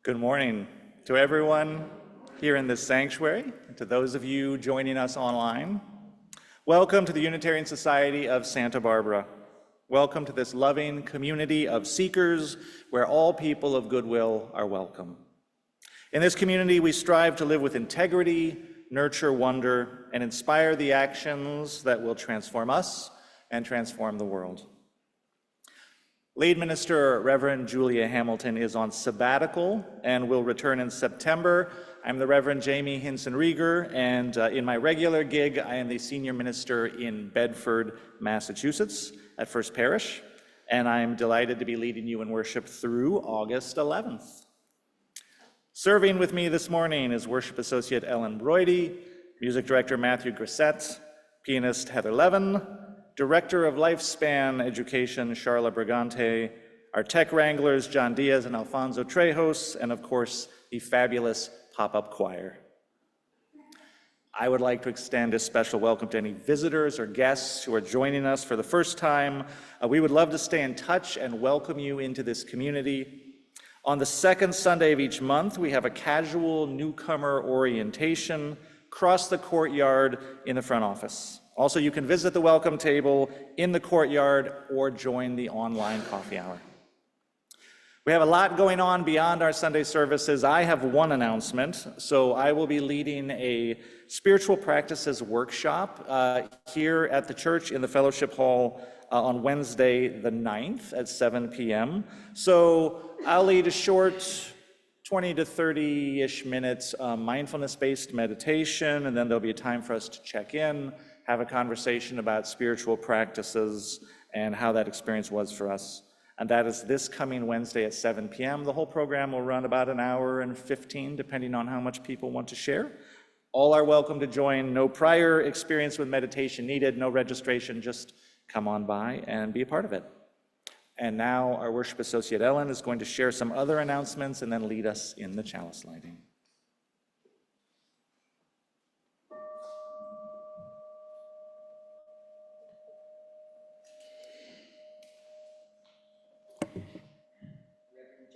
Good morning to everyone here in this sanctuary, and to those of you joining us online. Welcome to the Unitarian Society of Santa Barbara. Welcome to this loving community of seekers where all people of goodwill are welcome. In this community, we strive to live with integrity, nurture wonder, and inspire the actions that will transform us and transform the world. Lead Minister Reverend Julia Hamilton is on sabbatical and will return in September. I'm the Reverend Jamie Hinson-Rieger, and in my regular gig, I am the Senior Minister in Bedford, Massachusetts at First Parish, and I'm delighted to be leading you in worship through August 11th. Serving with me this morning is Worship Associate Ellen Broidy, Music Director Matthew Grissett, pianist Heather Levin, Director of Lifespan Education, Charla Brigante, our tech wranglers, John Diaz and Alfonso Trejos, and of course, the fabulous pop-up choir. I would like to extend a special welcome to any visitors or guests who are joining us for the first time. We would love to stay in touch and welcome you into this community. On the second Sunday of each month, we have a casual newcomer orientation across the courtyard in the front office. Also, you can visit the welcome table in the courtyard or join the online coffee hour. We have a lot going on beyond our Sunday services. I have one announcement. So I will be leading a spiritual practices workshop here at the church in the fellowship hall on Wednesday the 9th at 7 p.m. So I'll lead a short 20 to 30-ish minutes mindfulness-based meditation, and then there'll be a time for us to check in, have a conversation about spiritual practices and how that experience was for us. And that is this coming Wednesday at 7 p.m. The whole program will run about an hour and 15, depending on how much people want to share. All are welcome to join. No prior experience with meditation needed, no registration, just come on by and be a part of it. And now our worship associate Ellen is going to share some other announcements and then lead us in the chalice lighting.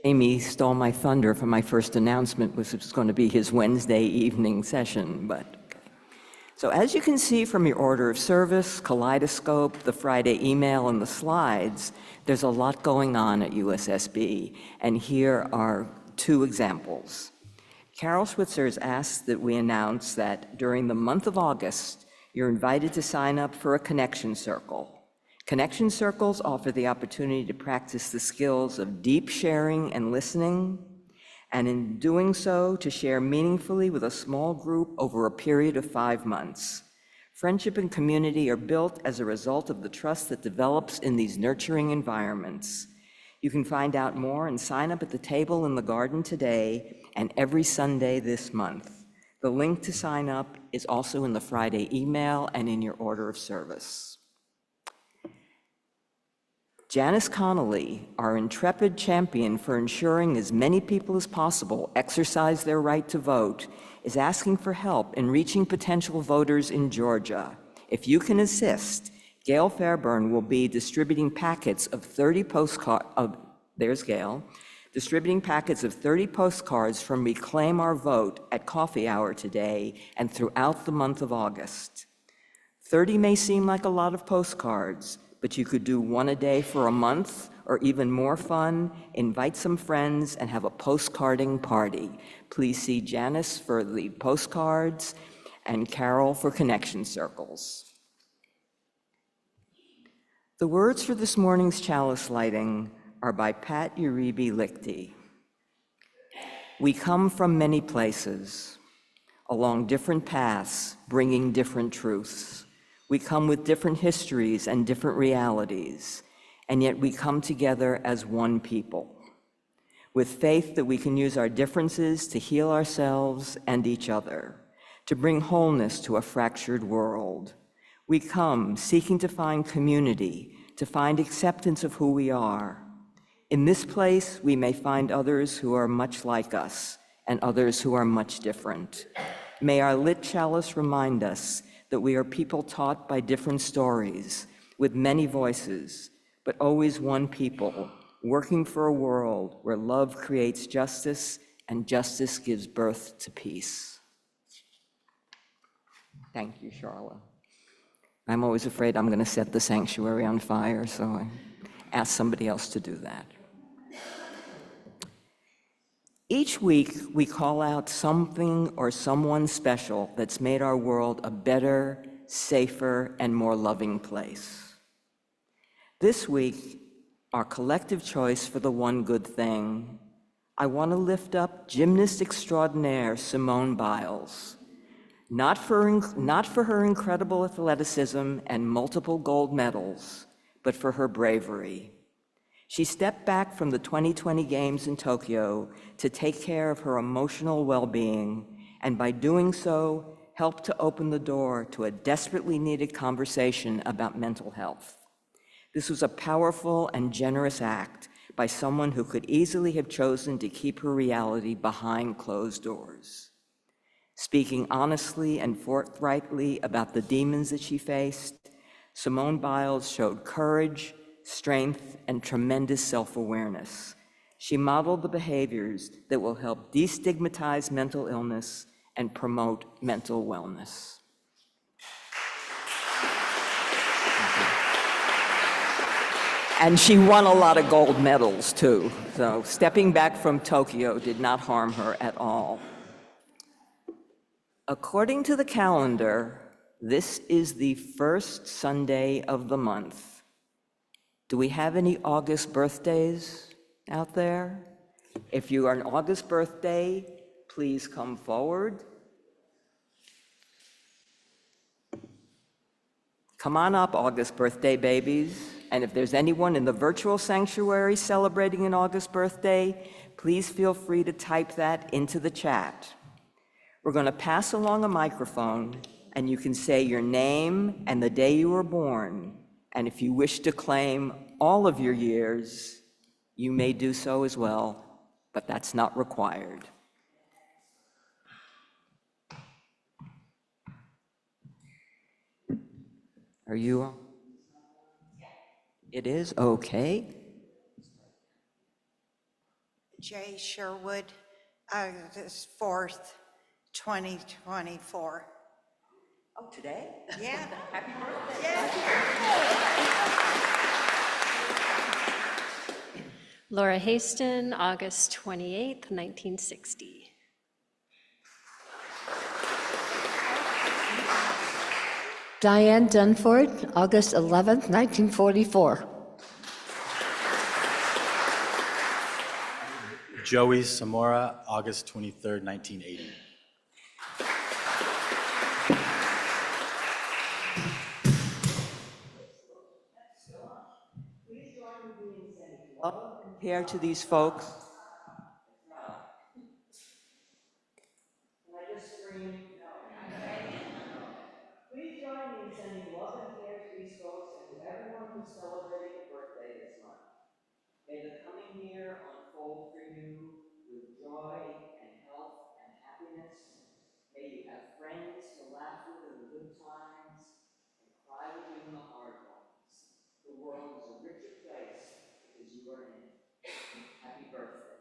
Amy stole my thunder for my first announcement, which was going to be his Wednesday evening session, but okay. So as you can see from your order of service, kaleidoscope, the Friday email, and the slides, there's a lot going on at USSB, and here are two examples. Carol Switzer has asked that we announce that during the month of August, you're invited to sign up for a connection circle. Connection circles offer the opportunity to practice the skills of deep sharing and listening, and in doing so, to share meaningfully with a small group over a period of 5 months. Friendship and community are built as a result of the trust that develops in these nurturing environments. You can find out more and sign up at the table in the garden today and every Sunday this month. The link to sign up is also in the Friday email and in your order of service. Janice Connolly, our intrepid champion for ensuring as many people as possible exercise their right to vote, is asking for help in reaching potential voters in Georgia. If you can assist, Gail Fairburn will be distributing packets of 30 postcards, there's Gail, distributing packets of 30 postcards from Reclaim Our Vote at coffee hour today and throughout the month of August. 30 may seem like a lot of postcards, but you could do one a day for a month, or even more fun, invite some friends and have a postcarding party. Please see Janice for the postcards and Carol for connection circles. The words for this morning's chalice lighting are by Pat Uribe Lichty. We come from many places, along different paths, bringing different truths. We come with different histories and different realities, and yet we come together as one people, with faith that we can use our differences to heal ourselves and each other, to bring wholeness to a fractured world. We come seeking to find community, to find acceptance of who we are. In this place, we may find others who are much like us and others who are much different. May our lit chalice remind us that we are people taught by different stories, with many voices, but always one people, working for a world where love creates justice and justice gives birth to peace. Thank you, Charla. I'm always afraid I'm going to set the sanctuary on fire, so I ask somebody else to do that. Each week, we call out something or someone special that's made our world a better, safer, and more loving place. This week, our collective choice for the one good thing, I want to lift up gymnast extraordinaire Simone Biles, not for her incredible athleticism and multiple gold medals, but for her bravery. She stepped back from the 2020 Games in Tokyo to take care of her emotional well-being, and by doing so, helped to open the door to a desperately needed conversation about mental health. This was a powerful and generous act by someone who could easily have chosen to keep her reality behind closed doors. Speaking honestly and forthrightly about the demons that she faced, Simone Biles showed courage, strength, and tremendous self-awareness. She modeled the behaviors that will help destigmatize mental illness and promote mental wellness. And she won a lot of gold medals, too. So stepping back from Tokyo did not harm her at all. According to the calendar, this is the first Sunday of the month. Do we have any August birthdays out there? If you are an August birthday, please come forward. Come on up, August birthday babies. And if there's anyone in the virtual sanctuary celebrating an August birthday, please feel free to type that into the chat. We're going to pass along a microphone, and you can say your name and the day you were born. And if you wish to claim all of your years, you may do so as well, but that's not required. Are you? It is? Okay. Jay Sherwood, this 4th, 2024. Oh, today? Yeah. Happy birthday. Yeah. Laura Haston, August 28th, 1960. Diane Dunford, August 11th, 1944. Joey Samora, August 23rd, 1980. Compared to these folks. Can I just scream? Please join me in sending love and care to these folks and to everyone who's celebrating a birthday this month. May the coming year unfold for you with joy and health and happiness. May you have friends to laugh with in the good times and cry with you in the hard ones. The world is a richer place because you are in it. Happy birthday.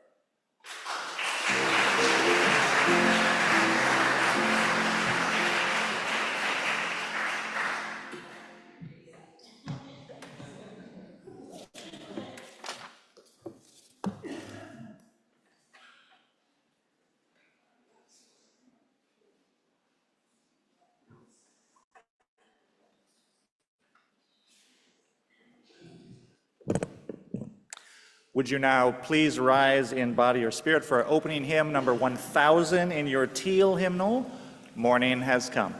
Would you now please rise in body or spirit for our opening hymn, number 1000 in your teal hymnal, Morning Has Come.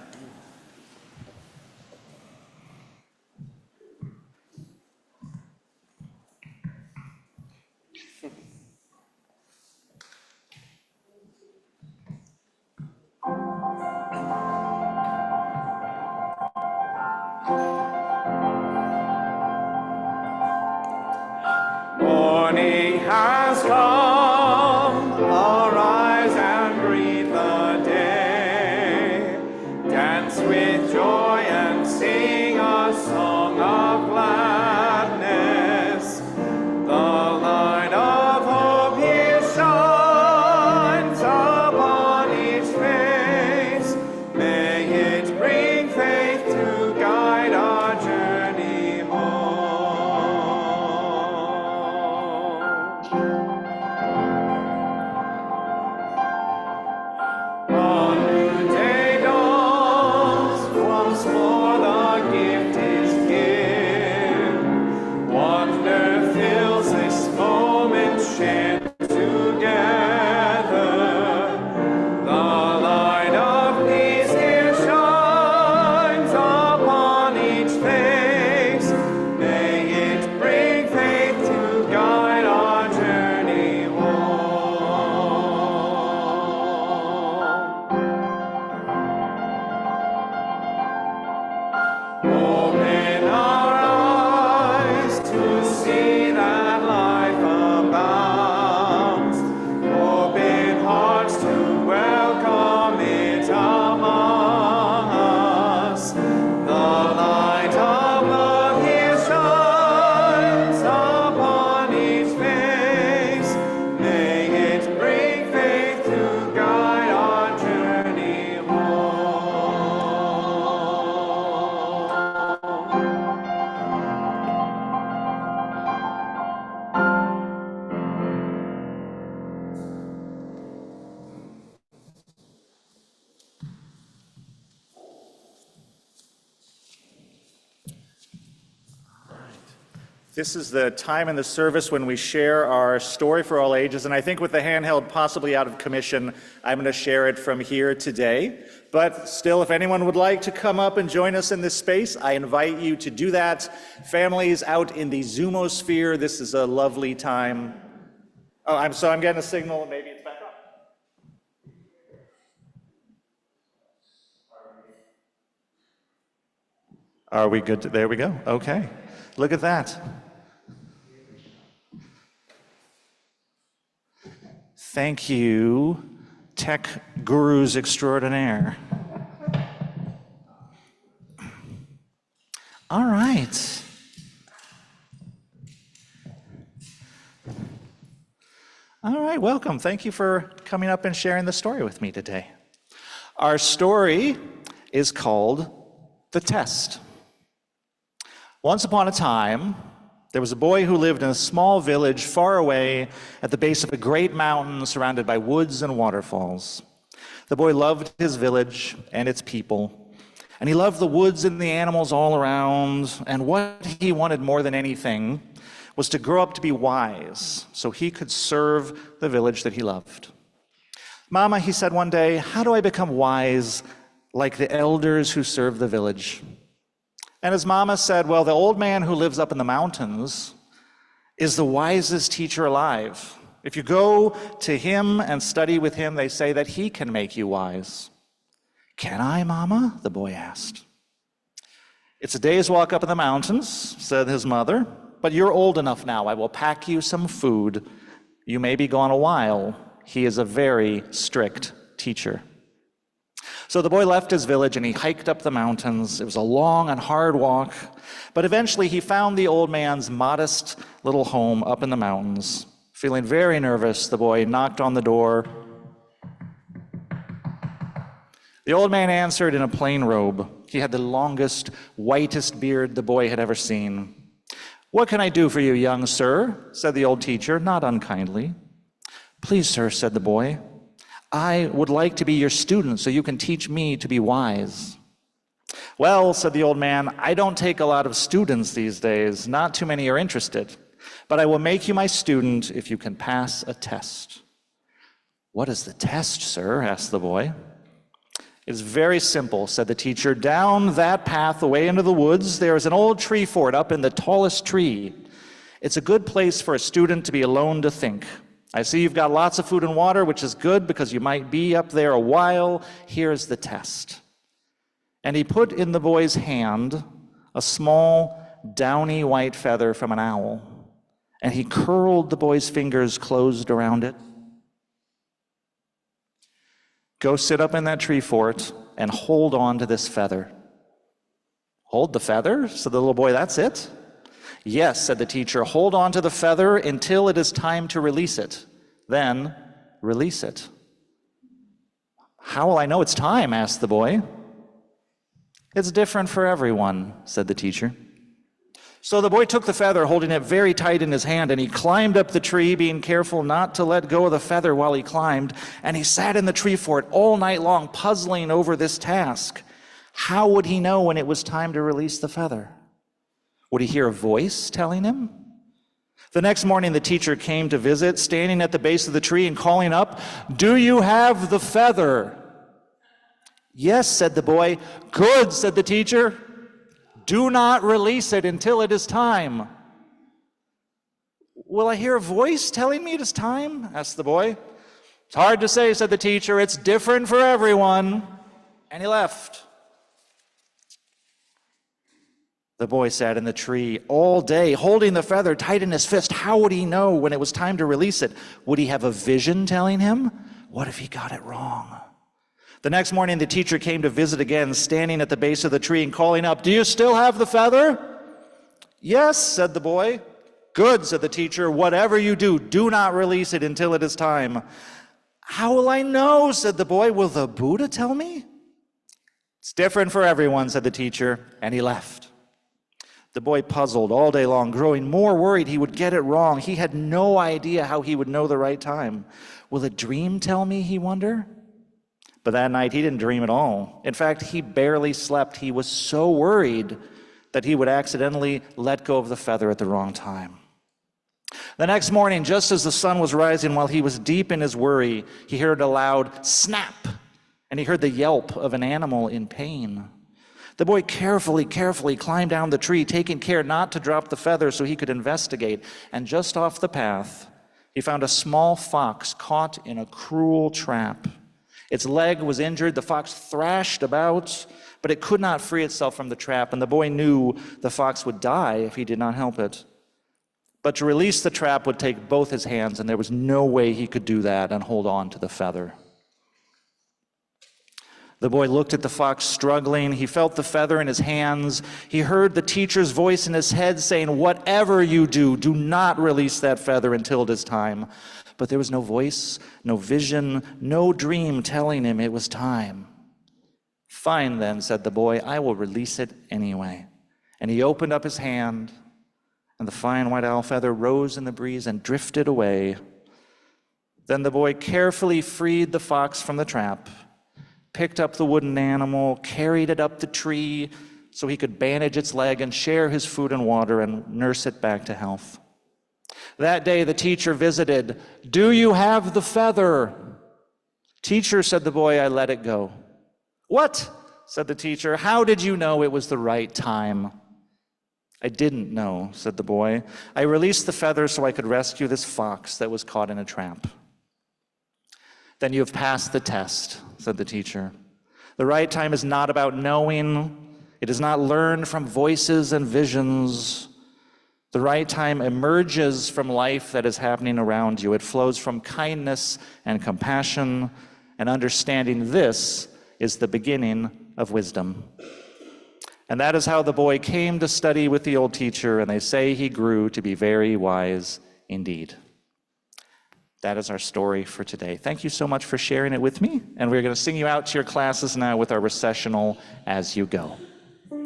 Morning has come, arise and greet the day. This is the time in the service when we share our story for all ages, and I think with the handheld possibly out of commission, I'm going to share it from here today. But still, if anyone would like to come up and join us in this space, I invite you to do that. Families out in the Zoomosphere, this is a lovely time. Oh, I'm getting a signal, maybe it's back up. Are we good? There we go. Okay. Look at that. Thank you, tech gurus extraordinaire. All right. All right, welcome. Thank you for coming up and sharing the story with me today. Our story is called The Test. Once upon a time, there was a boy who lived in a small village far away at the base of a great mountain surrounded by woods and waterfalls. The boy loved his village and its people, and he loved the woods and the animals all around, and what he wanted more than anything was to grow up to be wise so he could serve the village that he loved. "Mama," he said one day, "how do I become wise like the elders who serve the village?" And his mama said, "Well, the old man who lives up in the mountains is the wisest teacher alive. If you go to him and study with him, they say that he can make you wise." "Can I, Mama?" the boy asked. "It's a day's walk up in the mountains," said his mother, "but you're old enough now. I will pack you some food. You may be gone a while. He is a very strict teacher." So the boy left his village and he hiked up the mountains. It was a long and hard walk, but eventually he found the old man's modest little home up in the mountains. Feeling very nervous, the boy knocked on the door. The old man answered in a plain robe. He had the longest, whitest beard the boy had ever seen. "What can I do for you, young sir?" said the old teacher, not unkindly. "Please, sir," said the boy, "I would like to be your student so you can teach me to be wise." "Well," said the old man, "I don't take a lot of students these days. Not too many are interested. But I will make you my student if you can pass a test." "What is the test, sir?" asked the boy. "It's very simple," said the teacher. "Down that path away into the woods, there is an old tree fort up in the tallest tree. It's a good place for a student to be alone to think. I see you've got lots of food and water, which is good because you might be up there a while. Here's the test." And he put in the boy's hand a small, downy white feather from an owl, and he curled the boy's fingers closed around it. "Go sit up in that tree fort and hold on to this feather." "Hold the feather?" said the little boy. "That's it?" "Yes," said the teacher. "Hold on to the feather until it is time to release it. Then release it." "How will I know it's time?" asked the boy. "It's different for everyone," said the teacher. So the boy took the feather, holding it very tight in his hand, and he climbed up the tree, being careful not to let go of the feather while he climbed, and he sat in the tree fort all night long, puzzling over this task. How would he know when it was time to release the feather? Would he hear a voice telling him? The next morning, the teacher came to visit, standing at the base of the tree and calling up, "Do you have the feather?" "Yes," said the boy. "Good," said the teacher. "Do not release it until it is time." "Will I hear a voice telling me it is time?" asked the boy. "It's hard to say," said the teacher. "It's different for everyone." And he left. The boy sat in the tree all day, holding the feather tight in his fist. How would he know when it was time to release it? Would he have a vision telling him? What if he got it wrong? The next morning, the teacher came to visit again, standing at the base of the tree and calling up, "Do you still have the feather?" "Yes," said the boy. "Good," said the teacher. "Whatever you do, do not release it until it is time." "How will I know?" said the boy. "Will the Buddha tell me?" "It's different for everyone," said the teacher, and he left. The boy puzzled all day long, growing more worried he would get it wrong. He had no idea how he would know the right time. "Will a dream tell me?" he wondered. But that night he didn't dream at all. In fact, he barely slept. He was so worried that he would accidentally let go of the feather at the wrong time. The next morning, just as the sun was rising, while he was deep in his worry, he heard a loud snap, and he heard the yelp of an animal in pain. The boy carefully climbed down the tree, taking care not to drop the feather so he could investigate. And just off the path, he found a small fox caught in a cruel trap. Its leg was injured. The fox thrashed about, but it could not free itself from the trap, and the boy knew the fox would die if he did not help it. But to release the trap would take both his hands, and there was no way he could do that and hold on to the feather. The boy looked at the fox struggling. He felt the feather in his hands. He heard the teacher's voice in his head saying, "Whatever you do, do not release that feather until it is time." But there was no voice, no vision, no dream telling him it was time. "Fine then," said the boy, "I will release it anyway." And he opened up his hand, and the fine white owl feather rose in the breeze and drifted away. Then the boy carefully freed the fox from the trap, picked up the wooden animal, carried it up the tree so he could bandage its leg and share his food and water and nurse it back to health. That day the teacher visited. "Do you have the feather?" "Teacher," said the boy, "I let it go." "What?" said the teacher. "How did you know it was the right time?" "I didn't know," said the boy. "I released the feather so I could rescue this fox that was caught in a trap." "Then you have passed the test," said the teacher. "The right time is not about knowing. It is not learned from voices and visions. The right time emerges from life that is happening around you. It flows from kindness and compassion, and understanding this is the beginning of wisdom." And that is how the boy came to study with the old teacher, and they say he grew to be very wise indeed. That is our story for today. Thank you so much for sharing it with me, and we're going to sing you out to your classes now with our recessional As You Go. We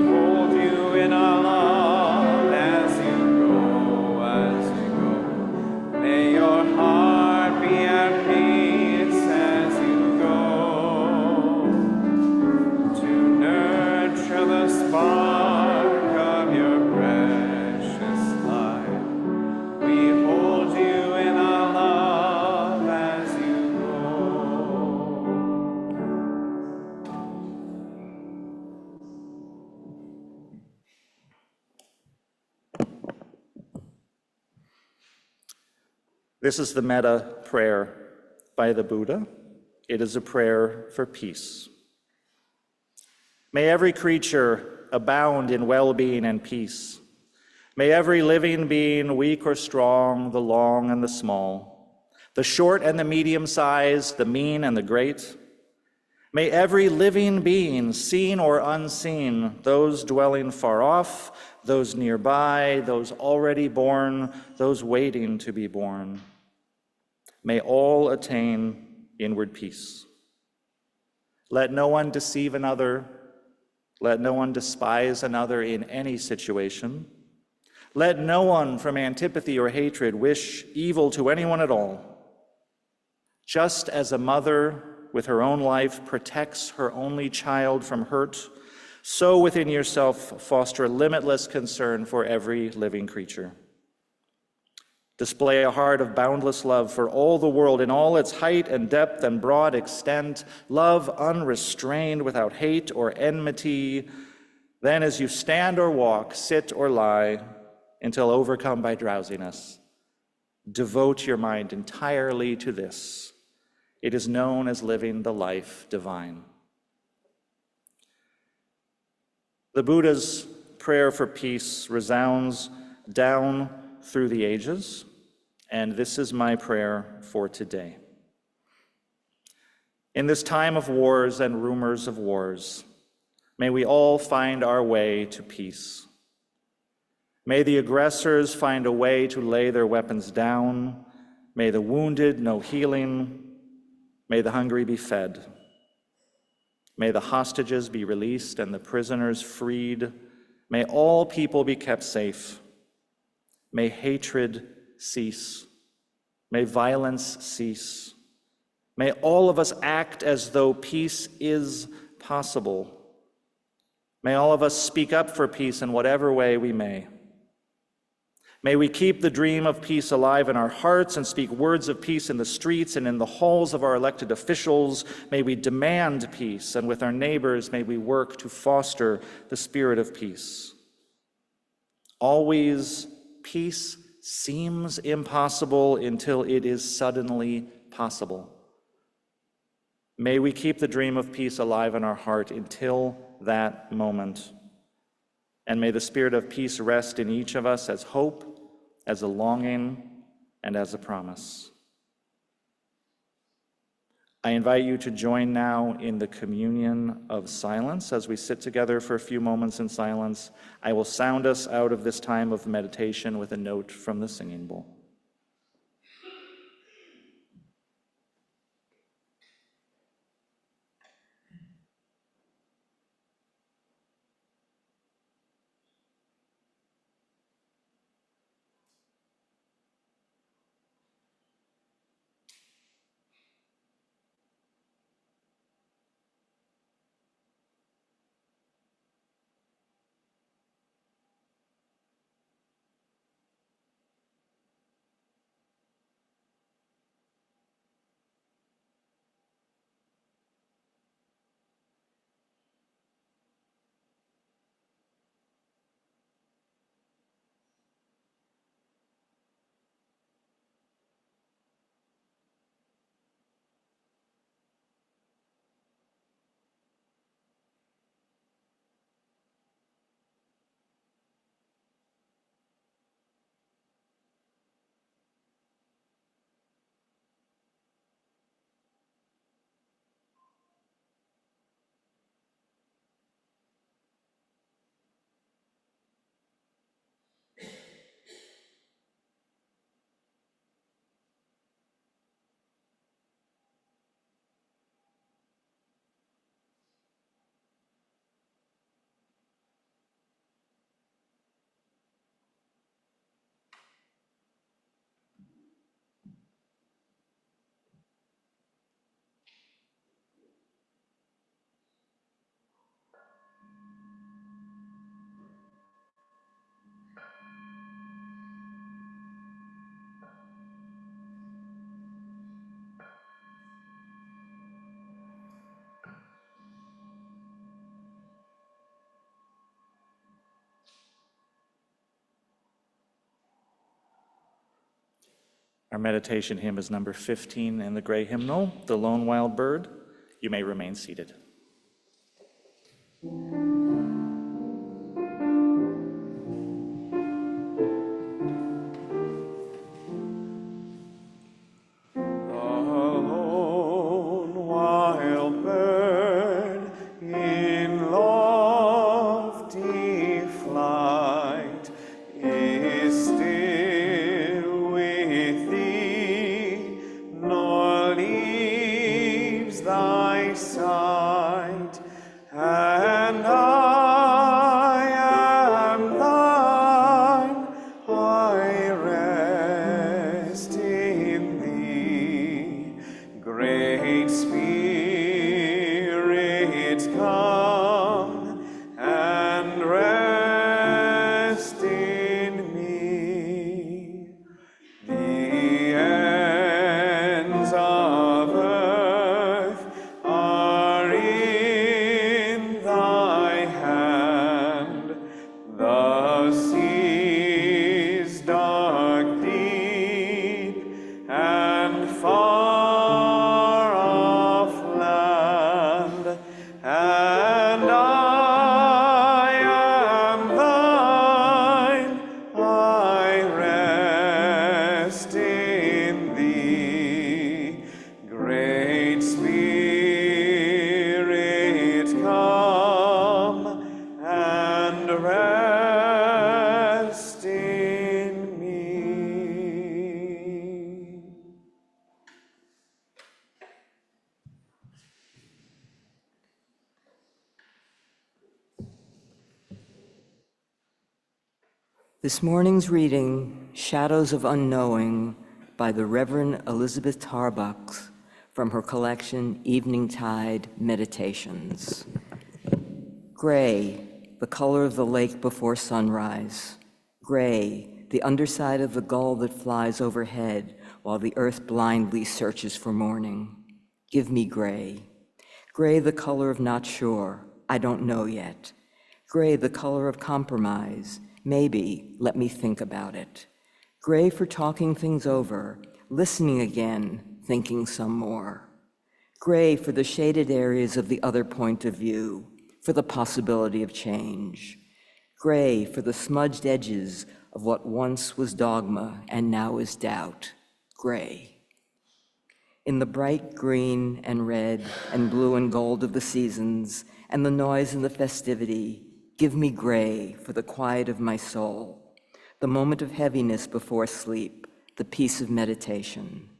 hold you in our love as you go. May your heart be at peace as you go, to nurture the spark of your precious life. We hold you in our love as you go. This is the metta prayer by the Buddha. It is a prayer for peace. May every creature abound in well-being and peace. May every living being, weak or strong, the long and the small, the short and the medium-sized, the mean and the great. May every living being, seen or unseen, those dwelling far off, those nearby, those already born, those waiting to be born, may all attain inward peace. Let no one deceive another. Let no one despise another in any situation. Let no one from antipathy or hatred wish evil to anyone at all. Just as a mother with her own life protects her only child from hurt, so within yourself foster limitless concern for every living creature. Display a heart of boundless love for all the world in all its height and depth and broad extent, love unrestrained without hate or enmity. Then as you stand or walk, sit or lie, until overcome by drowsiness, devote your mind entirely to this. It is known as living the life divine. The Buddha's prayer for peace resounds down through the ages, and this is my prayer for today. In this time of wars and rumors of wars, may we all find our way to peace. May the aggressors find a way to lay their weapons down. May the wounded know healing. May the hungry be fed. May the hostages be released and the prisoners freed. May all people be kept safe. May hatred cease. May violence cease. May all of us act as though peace is possible. May all of us speak up for peace in whatever way we may. May we keep the dream of peace alive in our hearts and speak words of peace in the streets and in the halls of our elected officials. May we demand peace, and with our neighbors, may we work to foster the spirit of peace. Always, peace seems impossible until it is suddenly possible. May we keep the dream of peace alive in our heart until that moment. And may the spirit of peace rest in each of us as hope, as a longing, and as a promise. I invite you to join now in the communion of silence as we sit together for a few moments in silence. I will sound us out of this time of meditation with a note from the singing bowl. Our meditation hymn is number 15 in the gray hymnal, The Lone Wild Bird. You may remain seated. This morning's reading, Shadows of Unknowing, by the Reverend Elizabeth Tarbuck, from her collection Evening Tide Meditations. Gray, the color of the lake before sunrise. Gray, the underside of the gull that flies overhead while the earth blindly searches for morning. Give me gray. Gray, the color of not sure, I don't know yet. Gray, the color of compromise, maybe, let me think about it. Gray for talking things over, listening again, thinking some more. Gray for the shaded areas of the other point of view, for the possibility of change. Gray for the smudged edges of what once was dogma and now is doubt. Gray. In the bright green and red and blue and gold of the seasons and the noise and the festivity, give me gray for the quiet of my soul, the moment of heaviness before sleep, the peace of meditation.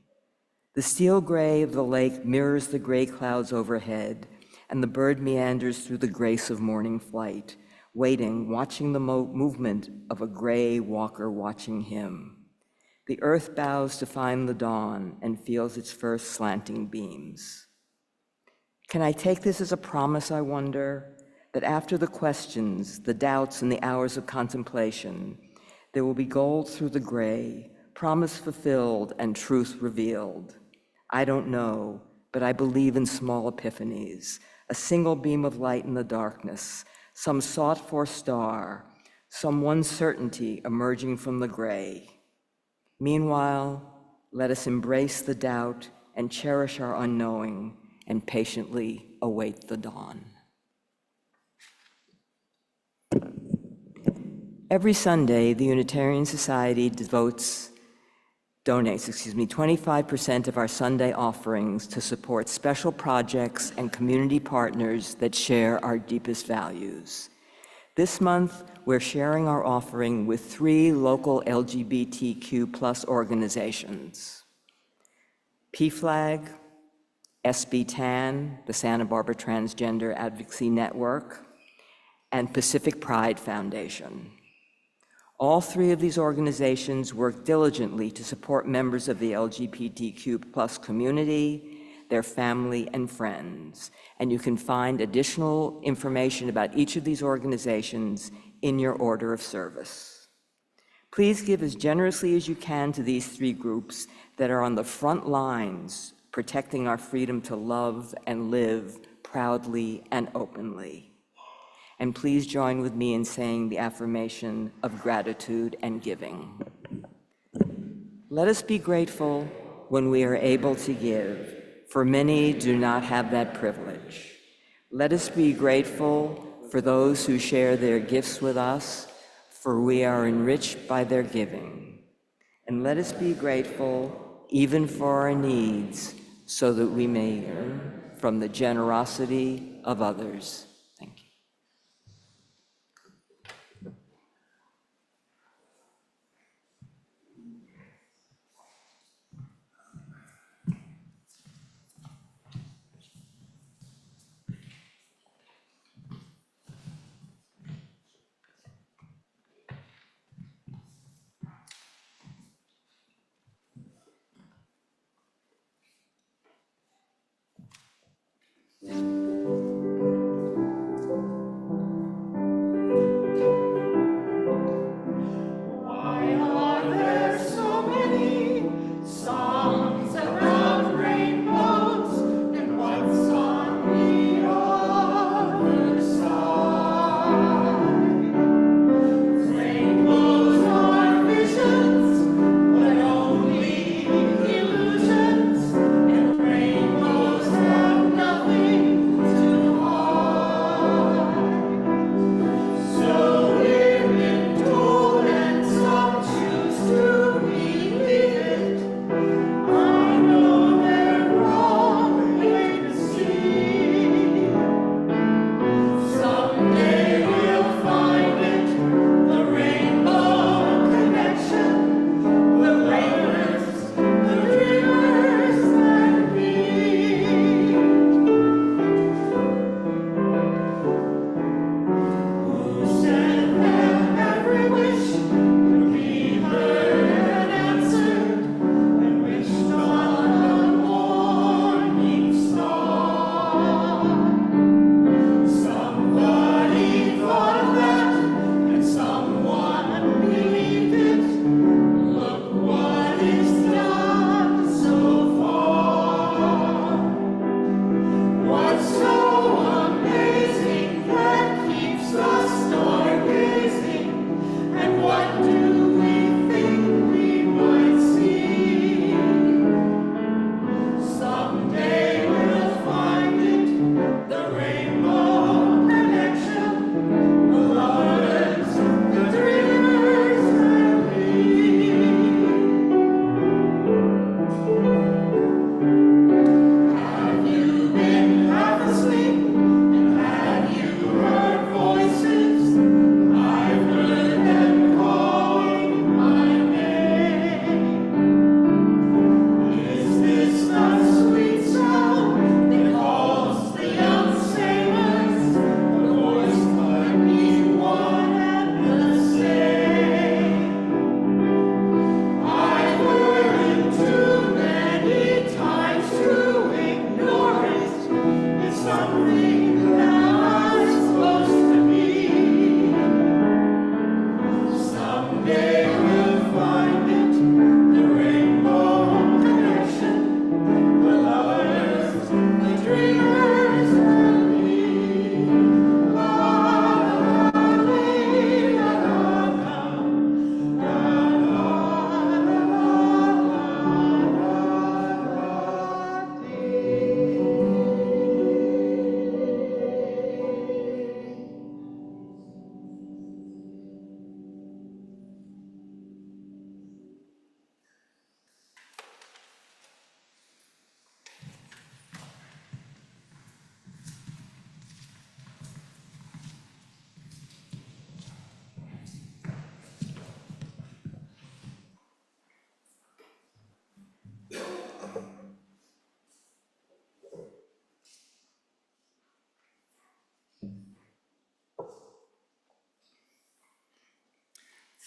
The steel gray of the lake mirrors the gray clouds overhead, and the bird meanders through the grace of morning flight, waiting, watching the movement of a gray walker watching him. The earth bows to find the dawn and feels its first slanting beams. Can I take this as a promise, I wonder, that after the questions, the doubts, and the hours of contemplation, there will be gold through the gray, promise fulfilled and truth revealed? I don't know, but I believe in small epiphanies, a single beam of light in the darkness, some sought-for star, some one certainty emerging from the gray. Meanwhile, let us embrace the doubt and cherish our unknowing and patiently await the dawn. Every Sunday, the Unitarian Society donates 25% of our Sunday offerings to support special projects and community partners that share our deepest values. This month, we're sharing our offering with 3 local LGBTQ+ organizations: PFLAG, SB-TAN, the Santa Barbara Transgender Advocacy Network, and Pacific Pride Foundation. All 3 of these organizations work diligently to support members of the LGBTQ+ community, their family, and friends. And you can find additional information about each of these organizations in your order of service. Please give as generously as you can to these 3 groups that are on the front lines protecting our freedom to love and live proudly and openly. And please join with me in saying the affirmation of gratitude and giving. Let us be grateful when we are able to give, for many do not have that privilege. Let us be grateful for those who share their gifts with us, for we are enriched by their giving. And let us be grateful even for our needs, so that we may earn from the generosity of others. Thank you.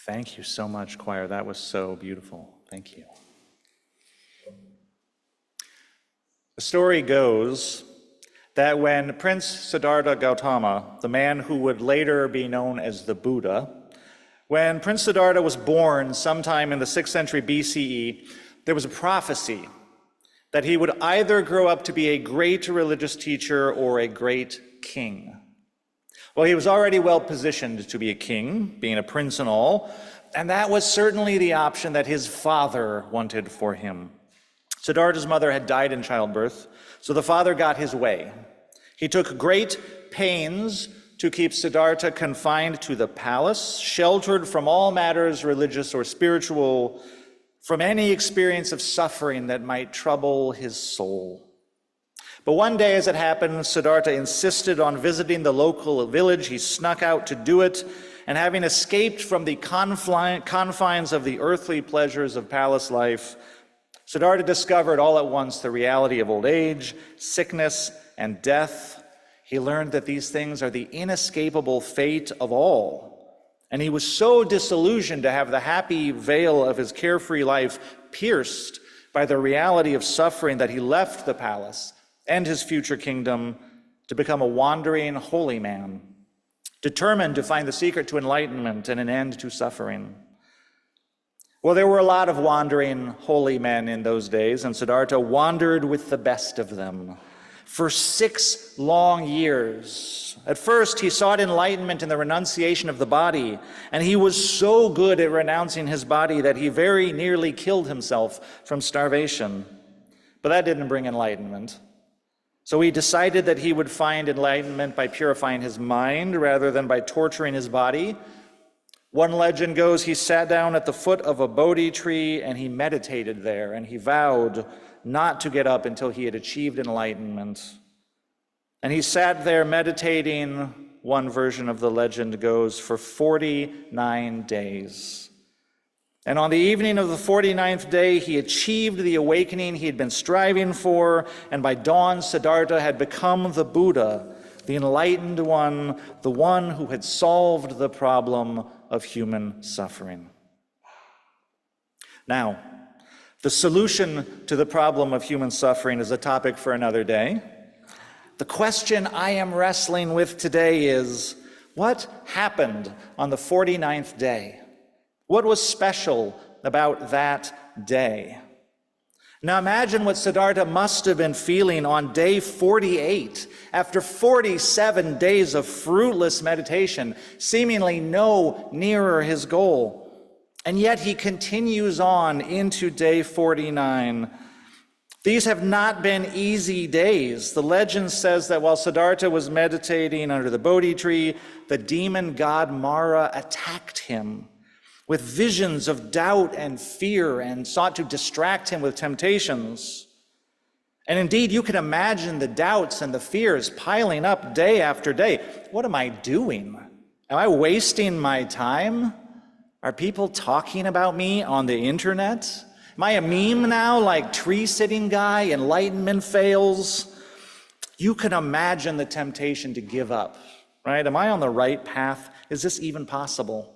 Thank you so much, choir. That was so beautiful. Thank you. The story goes that when Prince Siddhartha Gautama, the man who would later be known as the Buddha, when Prince Siddhartha was born sometime in the 6th century BCE, there was a prophecy that he would either grow up to be a great religious teacher or a great king. Well, he was already well positioned to be a king, being a prince and all, and that was certainly the option that his father wanted for him. Siddhartha's mother had died in childbirth, so the father got his way. He took great pains to keep Siddhartha confined to the palace, sheltered from all matters religious or spiritual, from any experience of suffering that might trouble his soul. But one day, as it happened, Siddhartha insisted on visiting the local village. He snuck out to do it, and having escaped from the confines of the earthly pleasures of palace life, Siddhartha discovered all at once the reality of old age, sickness, and death. He learned that these things are the inescapable fate of all. And he was so disillusioned to have the happy veil of his carefree life pierced by the reality of suffering that he left the palace and his future kingdom to become a wandering holy man, determined to find the secret to enlightenment and an end to suffering. Well, there were a lot of wandering holy men in those days, and Siddhartha wandered with the best of them for 6 long years. At first, he sought enlightenment in the renunciation of the body, and he was so good at renouncing his body that he very nearly killed himself from starvation. But that didn't bring enlightenment. So he decided that he would find enlightenment by purifying his mind rather than by torturing his body. One legend goes he sat down at the foot of a Bodhi tree and he meditated there, and he vowed not to get up until he had achieved enlightenment. And he sat there meditating, one version of the legend goes, for 49 days. And on the evening of the 49th day, he achieved the awakening he had been striving for, and by dawn, Siddhartha had become the Buddha, the enlightened one, the one who had solved the problem of human suffering. Now, the solution to the problem of human suffering is a topic for another day. The question I am wrestling with today is, what happened on the 49th day? What was special about that day? Now imagine what Siddhartha must have been feeling on day 48, after 47 days of fruitless meditation, seemingly no nearer his goal. And yet he continues on into day 49. These have not been easy days. The legend says that while Siddhartha was meditating under the Bodhi tree, the demon god Mara attacked him with visions of doubt and fear and sought to distract him with temptations. And indeed, you can imagine the doubts and the fears piling up day after day. What am I doing? Am I wasting my time? Are people talking about me on the internet? Am I a meme now, like tree-sitting guy, enlightenment fails? You can imagine the temptation to give up, right? Am I on the right path? Is this even possible?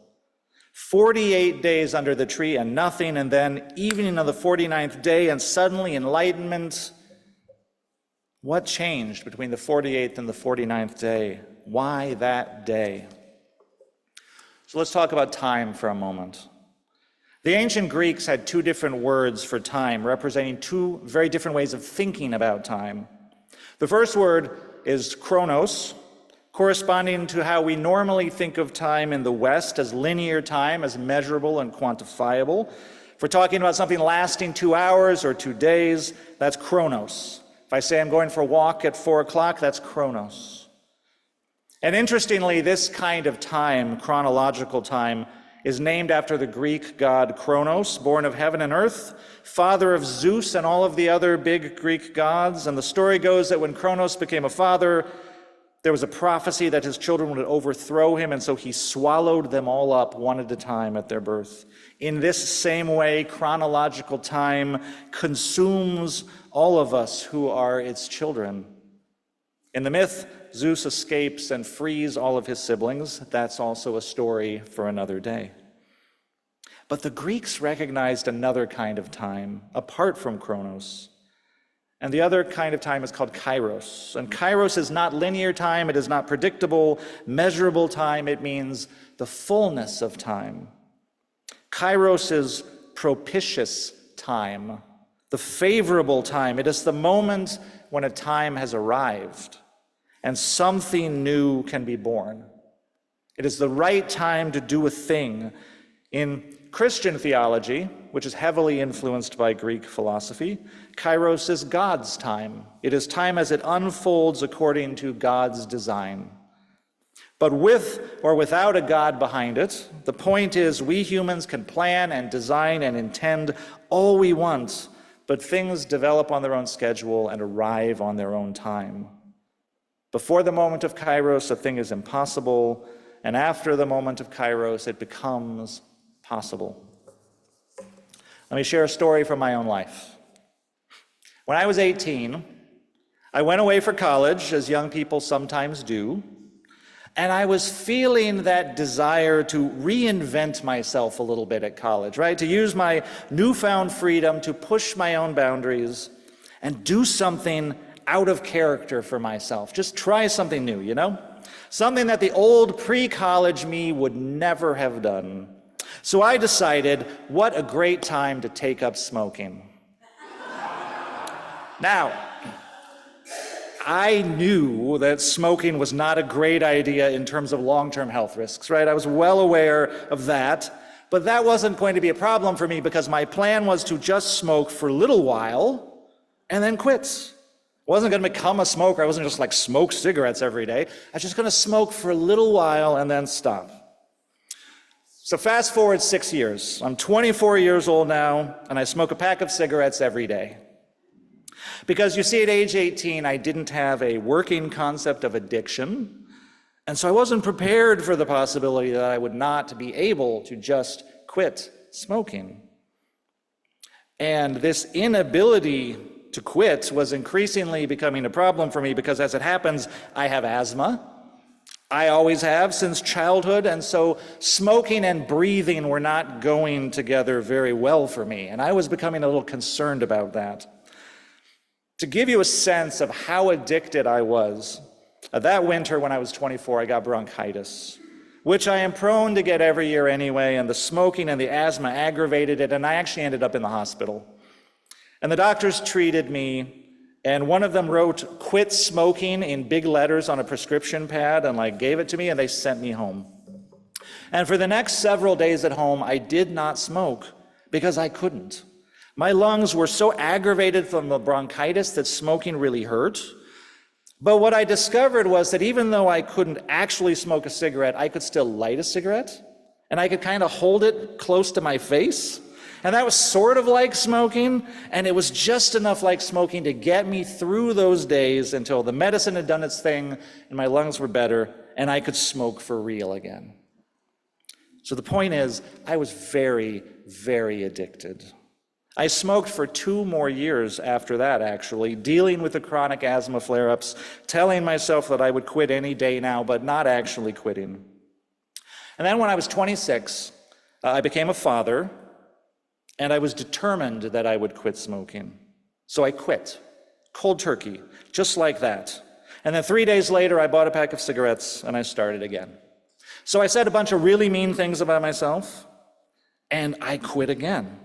48 days under the tree and nothing, and then evening of the 49th day and suddenly enlightenment. What changed between the 48th and the 49th day? Why that day? So let's talk about time for a moment. The ancient Greeks had 2 different words for time, representing 2 very different ways of thinking about time. The first word is chronos, corresponding to how we normally think of time in the West as linear time, as measurable and quantifiable. If we're talking about something lasting 2 hours or 2 days, that's chronos. If I say I'm going for a walk at 4 o'clock, that's chronos. And interestingly, this kind of time, chronological time, is named after the Greek god Kronos, born of heaven and earth, father of Zeus and all of the other big Greek gods. And the story goes that when Kronos became a father, there was a prophecy that his children would overthrow him, and so he swallowed them all up one at a time at their birth. In this same way, chronological time consumes all of us who are its children. In the myth, Zeus escapes and frees all of his siblings. That's also a story for another day. But the Greeks recognized another kind of time apart from Chronos. And the other kind of time is called Kairos. And Kairos is not linear time, it is not predictable, measurable time, it means the fullness of time. Kairos is propitious time, the favorable time. It is the moment when a time has arrived and something new can be born. It is the right time to do a thing. In Christian theology, which is heavily influenced by Greek philosophy, Kairos is God's time. It is time as it unfolds according to God's design. But with or without a God behind it, the point is we humans can plan and design and intend all we want, but things develop on their own schedule and arrive on their own time. Before the moment of Kairos, a thing is impossible, and after the moment of Kairos, it becomes possible. Let me share a story from my own life. When I was 18, I went away for college, as young people sometimes do, and I was feeling that desire to reinvent myself a little bit at college, right? To use my newfound freedom to push my own boundaries and do something out of character for myself. Just try something new, you know? Something that the old pre-college me would never have done. So I decided, what a great time to take up smoking. Now, I knew that smoking was not a great idea in terms of long-term health risks, right? I was well aware of that, but that wasn't going to be a problem for me because my plan was to just smoke for a little while and then quit. I wasn't going to become a smoker. I wasn't just like smoke cigarettes every day. I was just going to smoke for a little while and then stop. So fast forward 6 years. I'm 24 years old now, and I smoke a pack of cigarettes every day. Because you see, at age 18, I didn't have a working concept of addiction, and so I wasn't prepared for the possibility that I would not be able to just quit smoking. And this inability to quit was increasingly becoming a problem for me because, as it happens, I have asthma. I always have since childhood, and so smoking and breathing were not going together very well for me, and I was becoming a little concerned about that. To give you a sense of how addicted I was, that winter when I was 24, I got bronchitis, which I am prone to get every year anyway, and the smoking and the asthma aggravated it, and I actually ended up in the hospital. And the doctors treated me, and one of them wrote "quit smoking" in big letters on a prescription pad and gave it to me, and they sent me home. And for the next several days at home, I did not smoke because I couldn't. My lungs were so aggravated from the bronchitis that smoking really hurt. But what I discovered was that even though I couldn't actually smoke a cigarette, I could still light a cigarette, and I could kind of hold it close to my face. And that was sort of like smoking, and it was just enough like smoking to get me through those days until the medicine had done its thing and my lungs were better and I could smoke for real again. So the point is, I was very, very addicted. I smoked for 2 more years after that, actually, dealing with the chronic asthma flare-ups, telling myself that I would quit any day now, but not actually quitting. And then when I was 26, I became a father, and I was determined that I would quit smoking. So I quit, cold turkey, just like that. And then 3 days later, I bought a pack of cigarettes, and I started again. So I said a bunch of really mean things about myself, and I quit again.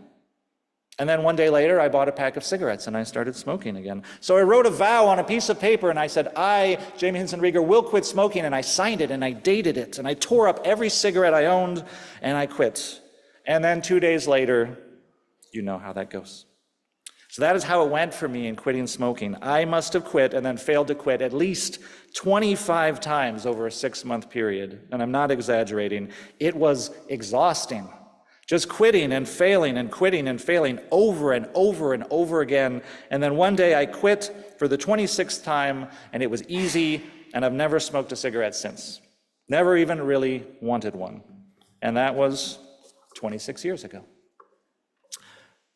And then 1 day later, I bought a pack of cigarettes, and I started smoking again. So I wrote a vow on a piece of paper, and I said, I, Jamie Hinson Rieger, will quit smoking, and I signed it, and I dated it, and I tore up every cigarette I owned, and I quit. And then 2 days later, you know how that goes. So that is how it went for me in quitting smoking. I must have quit and then failed to quit at least 25 times over a 6-month period, and I'm not exaggerating. It was exhausting. Just quitting and failing and quitting and failing over and over and over again. And then one day I quit for the 26th time, and it was easy, and I've never smoked a cigarette since. Never even really wanted one. And that was 26 years ago.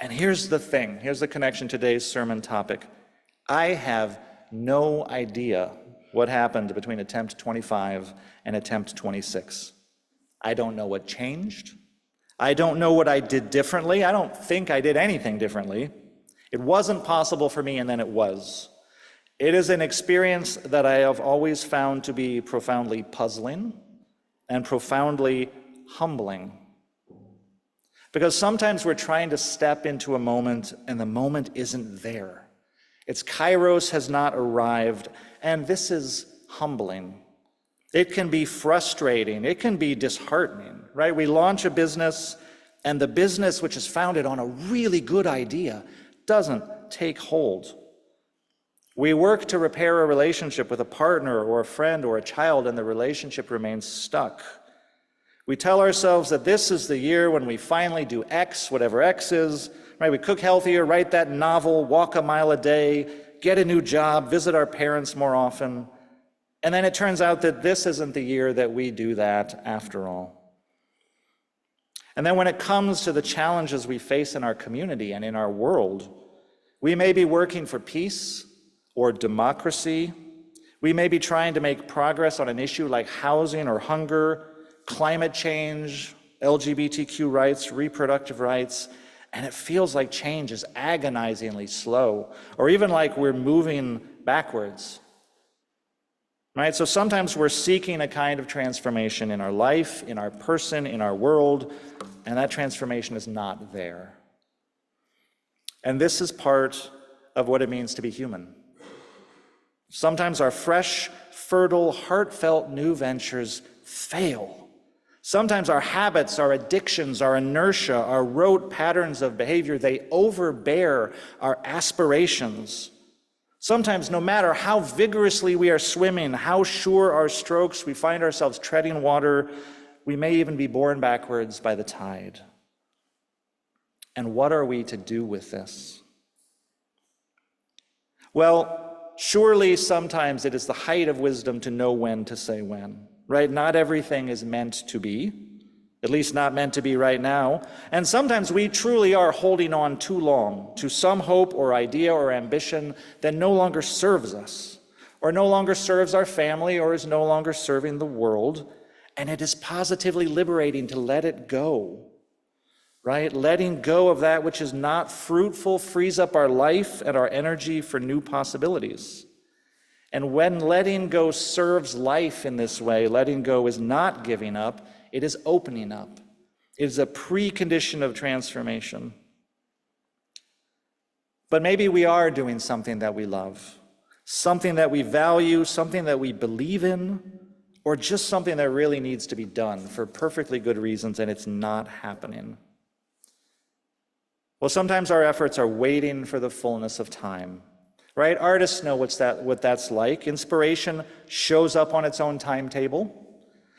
And here's the thing, here's the connection to today's sermon topic. I have no idea what happened between attempt 25 and attempt 26. I don't know what changed. I don't know what I did differently. I don't think I did anything differently. It wasn't possible for me, and then it was. It is an experience that I have always found to be profoundly puzzling and profoundly humbling. Because sometimes we're trying to step into a moment, and the moment isn't there. Its Kairos has not arrived, and this is humbling. It can be frustrating. It can be disheartening, right? We launch a business, and the business, which is founded on a really good idea, doesn't take hold. We work to repair a relationship with a partner or a friend or a child, and the relationship remains stuck. We tell ourselves that this is the year when we finally do X, whatever X is, right? We cook healthier, write that novel, walk a mile a day, get a new job, visit our parents more often. And then it turns out that this isn't the year that we do that after all. And then when it comes to the challenges we face in our community and in our world, we may be working for peace or democracy. We may be trying to make progress on an issue like housing or hunger, climate change, LGBTQ rights, reproductive rights, and it feels like change is agonizingly slow, or even like we're moving backwards. Right? So sometimes we're seeking a kind of transformation in our life, in our person, in our world, and that transformation is not there. And this is part of what it means to be human. Sometimes our fresh, fertile, heartfelt new ventures fail. Sometimes our habits, our addictions, our inertia, our rote patterns of behavior, they overbear our aspirations. Sometimes, no matter how vigorously we are swimming, how sure our strokes, we find ourselves treading water, we may even be borne backwards by the tide. And what are we to do with this? Well, surely sometimes it is the height of wisdom to know when to say when, right? Not everything is meant to be, at least not meant to be right now. And sometimes we truly are holding on too long to some hope or idea or ambition that no longer serves us, or no longer serves our family, or is no longer serving the world. And it is positively liberating to let it go, right? Letting go of that which is not fruitful frees up our life and our energy for new possibilities. And when letting go serves life in this way, letting go is not giving up, it is opening up. It is a precondition of transformation. But maybe we are doing something that we love, something that we value, something that we believe in, or just something that really needs to be done for perfectly good reasons, and it's not happening. Well, sometimes our efforts are waiting for the fullness of time, right? Artists know what that's like. Inspiration shows up on its own timetable.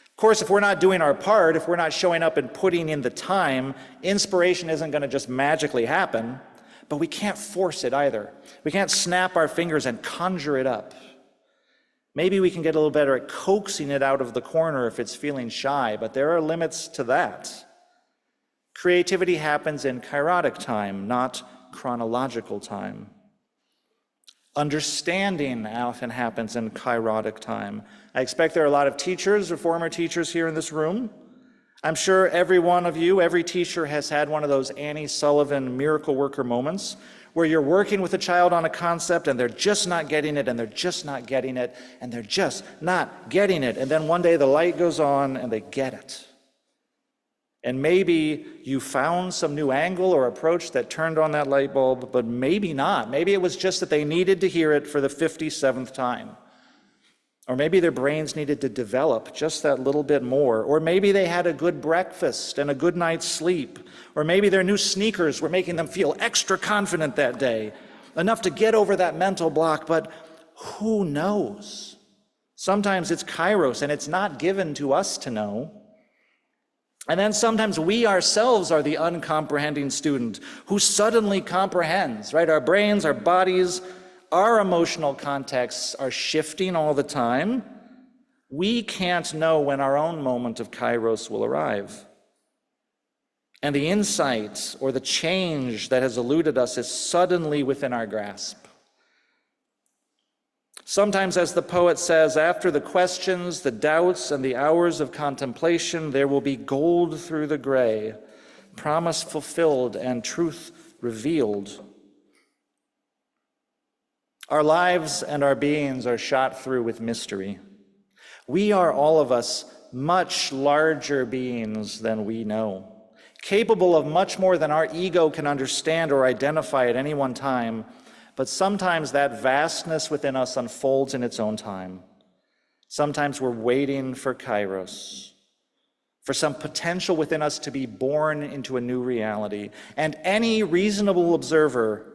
Of course, if we're not doing our part, if we're not showing up and putting in the time, inspiration isn't going to just magically happen, but we can't force it either. We can't snap our fingers and conjure it up. Maybe we can get a little better at coaxing it out of the corner if it's feeling shy, but there are limits to that. Creativity happens in kairotic time, not chronological time. Understanding often happens in kairotic time. I expect there are a lot of teachers or former teachers here in this room. I'm sure every one of you, every teacher has had one of those Annie Sullivan miracle worker moments where you're working with a child on a concept and they're just not getting it, and they're just not getting it, and they're just not getting it. And then one day the light goes on and they get it. And maybe you found some new angle or approach that turned on that light bulb, but maybe not. Maybe it was just that they needed to hear it for the 57th time. Or maybe their brains needed to develop just that little bit more. Or maybe they had a good breakfast and a good night's sleep. Or maybe their new sneakers were making them feel extra confident that day, enough to get over that mental block, but who knows? Sometimes it's Kairos, and it's not given to us to know. And then sometimes we ourselves are the uncomprehending student who suddenly comprehends, right? Our brains, our bodies, our emotional contexts are shifting all the time. We can't know when our own moment of Kairos will arrive. And the insight or the change that has eluded us is suddenly within our grasp. Sometimes, as the poet says, after the questions, the doubts, and the hours of contemplation, there will be gold through the gray, promise fulfilled, and truth revealed. Our lives and our beings are shot through with mystery. We are, all of us, much larger beings than we know, capable of much more than our ego can understand or identify at any one time, but sometimes that vastness within us unfolds in its own time. Sometimes we're waiting for Kairos, for some potential within us to be born into a new reality. And any reasonable observer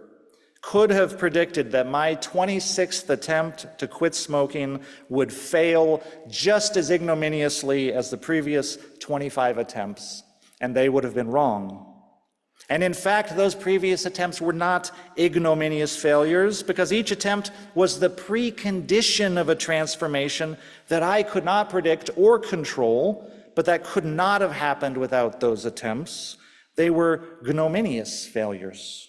could have predicted that my 26th attempt to quit smoking would fail just as ignominiously as the previous 25 attempts, and they would have been wrong. And in fact, those previous attempts were not ignominious failures, because each attempt was the precondition of a transformation that I could not predict or control, but that could not have happened without those attempts. They were ignominious failures.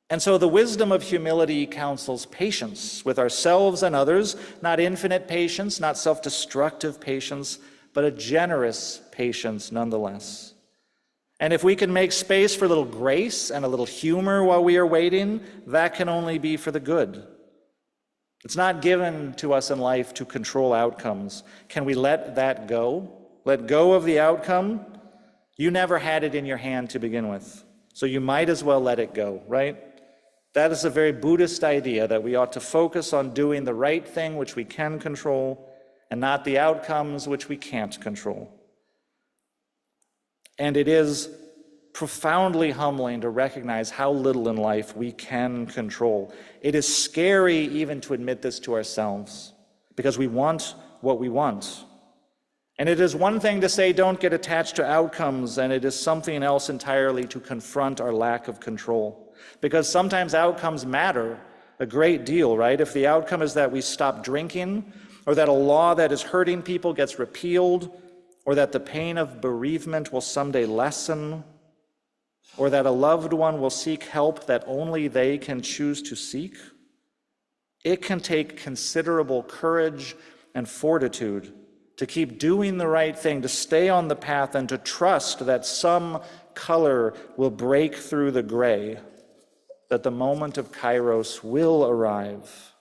And so the wisdom of humility counsels patience with ourselves and others, not infinite patience, not self-destructive patience, but a generous patience nonetheless. And if we can make space for a little grace and a little humor while we are waiting, that can only be for the good. It's not given to us in life to control outcomes. Can we let that go? Let go of the outcome? You never had it in your hand to begin with, so you might as well let it go, right? That is a very Buddhist idea, that we ought to focus on doing the right thing which we can control and not the outcomes which we can't control. And it is profoundly humbling to recognize how little in life we can control. It is scary even to admit this to ourselves, because we want what we want. And it is one thing to say don't get attached to outcomes, and it is something else entirely to confront our lack of control. Because sometimes outcomes matter a great deal, right? If the outcome is that we stop drinking, or that a law that is hurting people gets repealed, or that the pain of bereavement will someday lessen, or that a loved one will seek help that only they can choose to seek, it can take considerable courage and fortitude to keep doing the right thing, to stay on the path, and to trust that some color will break through the gray, that the moment of Kairos will arrive.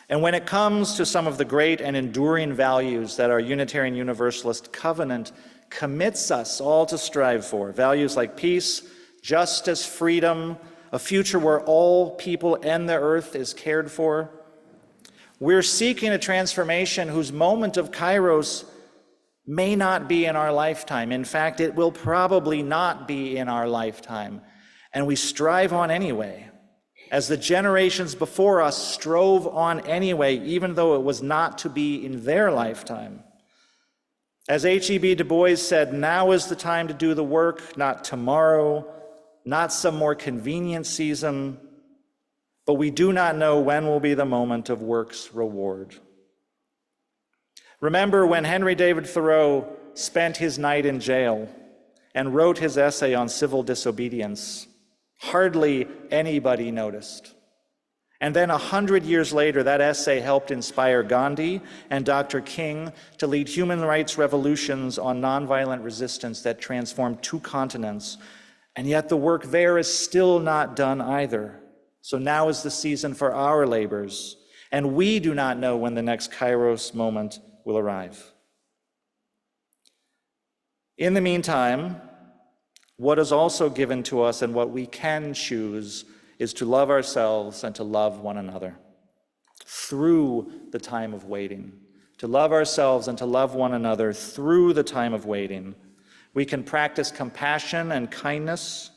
And when it comes to some of the great and enduring values that our Unitarian Universalist covenant commits us all to strive for, values like peace, justice, freedom, a future where all people and the earth is cared for, we're seeking a transformation whose moment of Kairos may not be in our lifetime. In fact, it will probably not be in our lifetime. And we strive on anyway, as the generations before us strove on anyway, even though it was not to be in their lifetime. As H.E.B. Du Bois said, now is the time to do the work, not tomorrow, not some more convenient season, but we do not know when will be the moment of work's reward. Remember when Henry David Thoreau spent his night in jail and wrote his essay on civil disobedience. Hardly anybody noticed. And then 100 years later, that essay helped inspire Gandhi and Dr. King to lead human rights revolutions on nonviolent resistance that transformed 2 continents. And yet the work there is still not done either. So now is the season for our labors, and we do not know when the next Kairos moment will arrive. In the meantime, what is also given to us and what we can choose is to love ourselves and to love one another through the time of waiting. To love ourselves and to love one another through the time of waiting. We can practice compassion and kindness,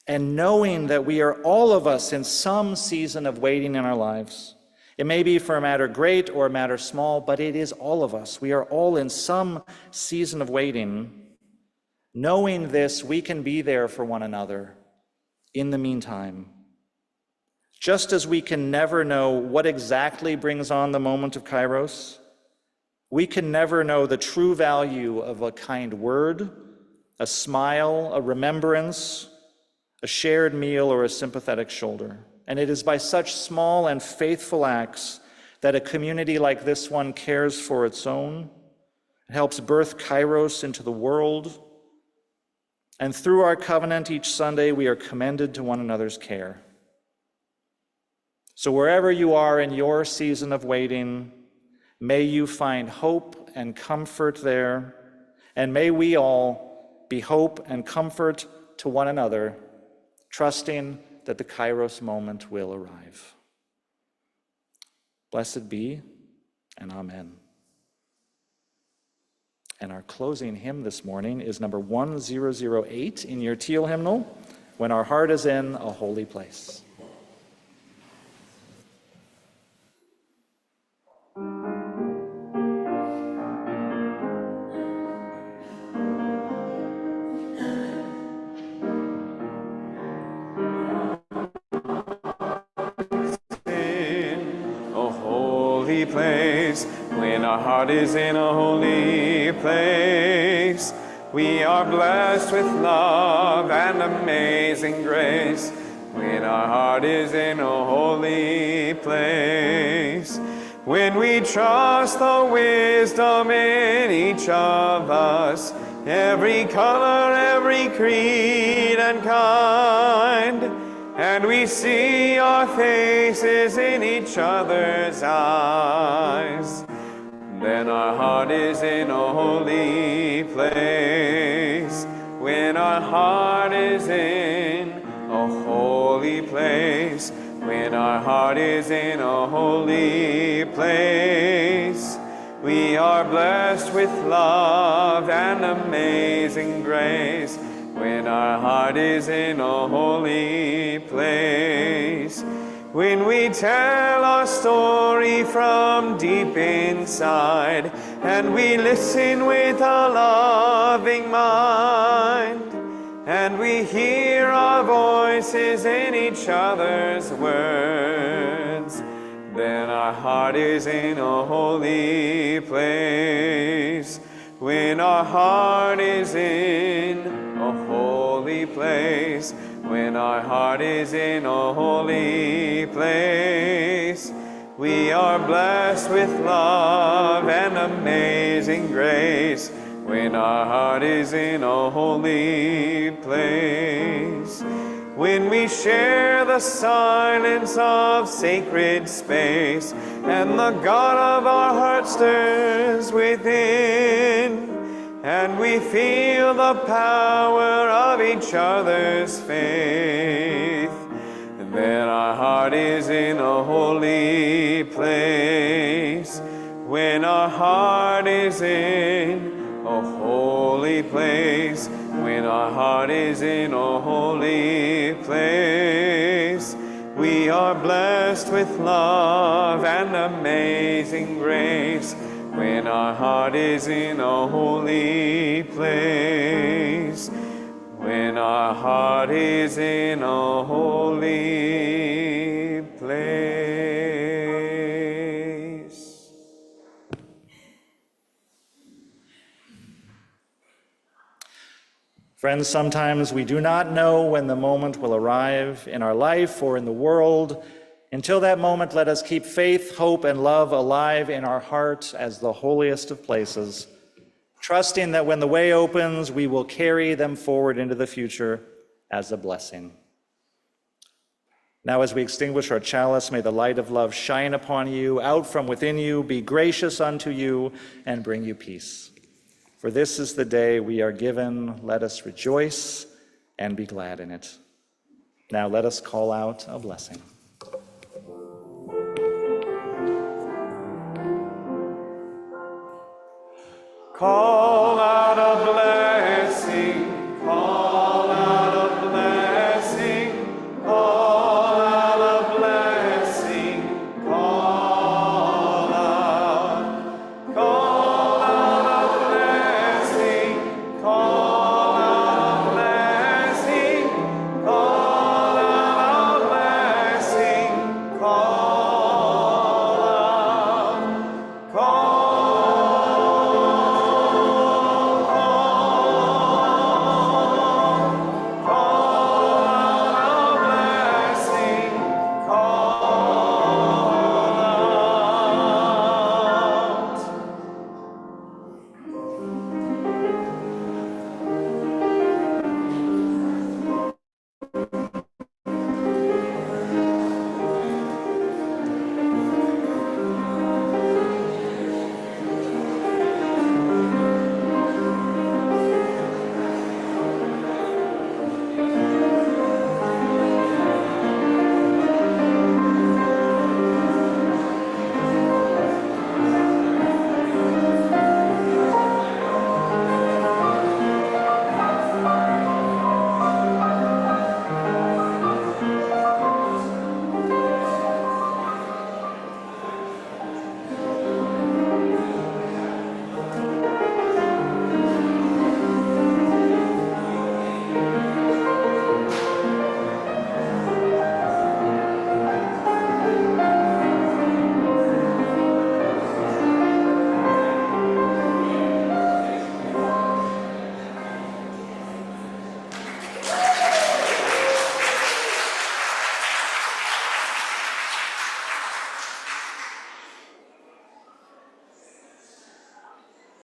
and knowing that we are all of us in some season of waiting in our lives. It may be for a matter great or a matter small, but it is all of us. We are all in some season of waiting. Knowing this, we can be there for one another in the meantime. Just as we can never know what exactly brings on the moment of Kairos, we can never know the true value of a kind word, a smile, a remembrance, a shared meal, or a sympathetic shoulder. And it is by such small and faithful acts that a community like this one cares for its own, It helps birth Kairos into the world. And through our covenant each Sunday, we are commended to one another's care. So wherever you are in your season of waiting, may you find hope and comfort there, and may we all be hope and comfort to one another, trusting that the Kairos moment will arrive. Blessed be, and amen. And our closing hymn this morning is number 1008 in your teal hymnal, When Our Heart is in a Holy Place. In a holy place, when our heart is in a holy place, we are blessed with love and amazing grace. When our heart is in a holy place, when we trust the wisdom in each of us, every color, every creed and kind, and we see our faces in each other's eyes, then our heart is in a holy place. When our heart is in a holy place, when our heart is in a holy place, we are blessed with love and amazing grace. When our heart is in a holy place, when we tell our story from deep inside, and we listen with a loving mind, and we hear our voices in each other's words, then our heart is in a holy place. When our heart is in a holy place, when our heart is in a holy place, we are blessed with love and amazing grace. When our heart is in a holy place, when we share the silence of sacred space, and the God of our heart stirs within, and we feel the power of each other's faith, then our heart is in a holy place. When our heart is in a holy place, when our heart is in a holy place, we are blessed with love and amazing grace. When our heart is in a holy place, when our heart is in a holy place. Friends, sometimes we do not know when the moment will arrive in our life or in the world. Until that moment, let us keep faith, hope, and love alive in our heart as the holiest of places, trusting that when the way opens, we will carry them forward into the future as a blessing. Now, as we extinguish our chalice, may the light of love shine upon you, out from within you, be gracious unto you, and bring you peace. For this is the day we are given. Let us rejoice and be glad in it. Now let us call out a blessing. Call